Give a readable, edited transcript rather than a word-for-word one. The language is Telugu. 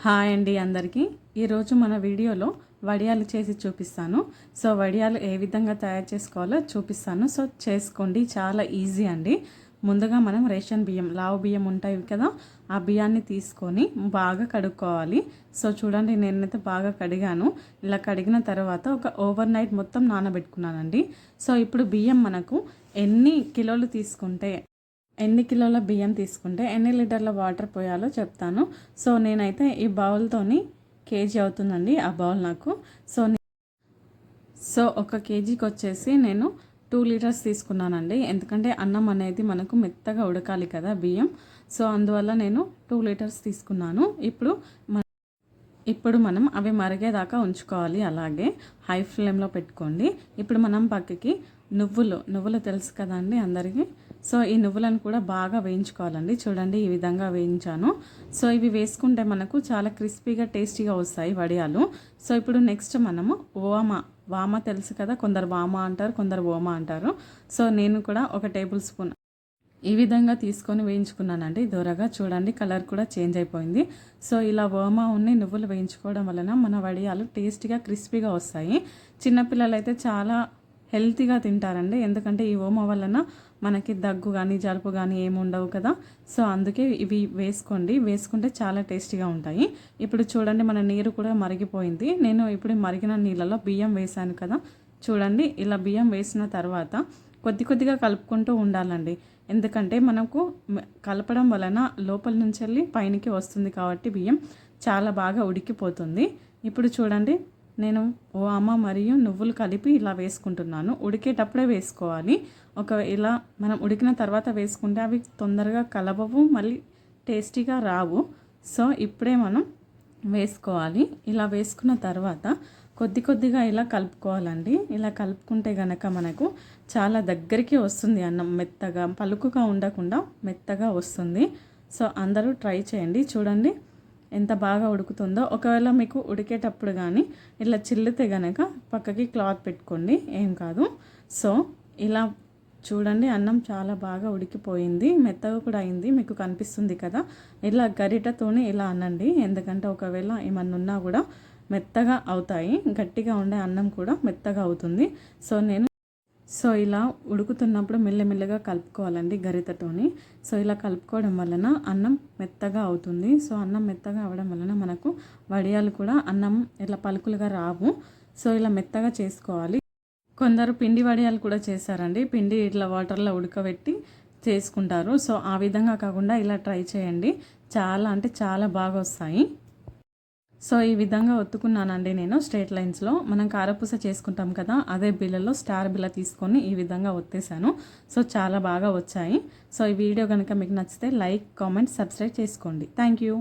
హాయ్ అండి అందరికీ. ఈరోజు మన వీడియోలో వడియాలు చేసి చూపిస్తాను. సో వడియాలు ఏ విధంగా తయారు చేసుకోవాలో చూపిస్తాను. సో చేసుకోండి, చాలా ఈజీ అండి. ముందుగా మనం రేషన్ బియ్యం, లావు బియ్యం ఉంటాయి కదా, ఆ బియ్యాన్ని తీసుకొని బాగా కడుక్కోవాలి. సో చూడండి, నేనైతే బాగా కడిగాను. ఇలా కడిగిన తర్వాత ఒక ఓవర్ నైట్ మొత్తం నానబెట్టుకున్నానండి. సో ఇప్పుడు బియ్యం మనకు ఎన్ని కిలోలు తీసుకుంటే, ఎన్ని కిలోల బియ్యం తీసుకుంటే ఎన్ని లీటర్ల వాటర్ పోయాలో చెప్తాను. సో నేనైతే ఈ బౌల్తోని కేజీ అవుతుందండి ఆ బౌల్ నాకు. సో ఒక కేజీకి వచ్చేసి నేను 2 లీటర్స్ తీసుకున్నానండి. ఎందుకంటే అన్నం అనేది మనకు మెత్తగా ఉడకాలి కదా బియ్యం. సో అందువల్ల నేను 2 లీటర్స్ తీసుకున్నాను. ఇప్పుడు మనం అవి మరిగేదాకా ఉంచుకోవాలి. అలాగే హై ఫ్లేమ్లో పెట్టుకోండి. ఇప్పుడు మనం పక్కకి నువ్వులు తెలుసు కదండి అందరికీ. సో ఈ నువ్వులను కూడా బాగా వేయించుకోవాలండి. చూడండి, ఈ విధంగా వేయించాను. సో ఇవి వేసుకుంటే మనకు చాలా క్రిస్పీగా టేస్టీగా వస్తాయి వడియాలు. సో ఇప్పుడు నెక్స్ట్ మనము వామ తెలుసు కదా, కొందరు వామ అంటారు, కొందరు ఓమా అంటారు. సో నేను కూడా 1 టేబుల్ స్పూన్ ఈ విధంగా తీసుకొని వేయించుకున్నానండి దూరగా. చూడండి, కలర్ కూడా చేంజ్ అయిపోయింది. సో ఇలా ఓమా ఉన్ని నువ్వులు వేయించుకోవడం వలన మన వడియాలు టేస్టీగా క్రిస్పీగా వస్తాయి. చిన్నపిల్లలు అయితే చాలా హెల్తీగా తింటారండి. ఎందుకంటే ఈ ఓమా వలన మనకి దగ్గు కానీ జలుబు కానీ ఏమి ఉండవు కదా. సో అందుకే ఇవి వేసుకుంటే చాలా టేస్టీగా ఉంటాయి. ఇప్పుడు చూడండి, మన నీరు కూడా మరిగిపోయింది. నేను ఇప్పుడు మరిగిన నీళ్ళలో బియ్యం వేసాను కదా. చూడండి, ఇలా బియ్యం వేసిన తర్వాత కొద్దిగా కలుపుకుంటూ ఉండాలండి. ఎందుకంటే మనకు కలపడం వలన లోపల నుంచి వెళ్ళి పైనకి వస్తుంది కాబట్టి బియ్యం చాలా బాగా ఉడికిపోతుంది. ఇప్పుడు చూడండి, నేను ఓమ మరియు నువ్వులు కలిపి ఇలా వేసుకుంటున్నాను. ఉడికేటప్పుడే వేసుకోవాలి. ఇలా మనం ఉడికిన తర్వాత వేసుకుంటే అవి తొందరగా కలవవు, మళ్ళీ టేస్టీగా రావు. సో ఇప్పుడే మనం వేసుకోవాలి. ఇలా వేసుకున్న తర్వాత కొద్దిగా ఇలా కలుపుకోవాలండి. ఇలా కలుపుకుంటే గనక మనకు చాలా దగ్గరికి వస్తుంది అన్నం. మెత్తగా పలుకుగా ఉండకుండా మెత్తగా వస్తుంది. సో అందరూ ట్రై చేయండి. చూడండి ఎంత బాగా ఉడుకుతుందో. ఒకవేళ మీకు ఉడికేటప్పుడు కానీ ఇలా చిల్లితే గనక పక్కకి క్లాత్ పెట్టుకోండి, ఏం కాదు. సో ఇలా చూడండి, అన్నం చాలా బాగా ఉడికిపోయింది, మెత్తగా కూడా అయింది. మీకు కనిపిస్తుంది కదా. ఇలా గరిటతోనే ఇలా అనండి. ఎందుకంటే ఒకవేళ ఏమన్నా ఉన్నా కూడా మెత్తగా అవుతాయి. గట్టిగా ఉండే అన్నం కూడా మెత్తగా అవుతుంది. సో ఇలా ఉడుకుతున్నప్పుడు మెల్లమెల్లగా కలుపుకోవాలండి గరిటతోని. సో ఇలా కలుపుకోవడం వలన అన్నం మెత్తగా అవుతుంది. సో అన్నం మెత్తగా అవడం వలన మనకు వడియాలు కూడా అన్నం ఇలా పలుకులుగా రావు. సో ఇలా మెత్తగా చేసుకోవాలి. కొందరు పిండి వడియాలు కూడా చేస్తారండి. పిండి ఇట్లా వాటర్లో ఉడకబెట్టి చేసుకుంటారు. సో ఆ విధంగా కాకుండా ఇలా ట్రై చేయండి. చాలా అంటే చాలా బాగా వస్తాయి. సో ఈ విధంగా ఒత్తుకున్నానండి నేను స్ట్రైట్ లైన్స్లో. మనం కారపూస చేసుకుంటాం కదా, అదే బిళ్ళలో స్టార్ బిళ్ళ తీసుకొని ఈ విధంగా ఒత్తేసాను. సో చాలా బాగా వచ్చాయి. సో ఈ వీడియో కనుక మీకు నచ్చితే లైక్, కామెంట్, సబ్స్క్రైబ్ చేసుకోండి. Thank you.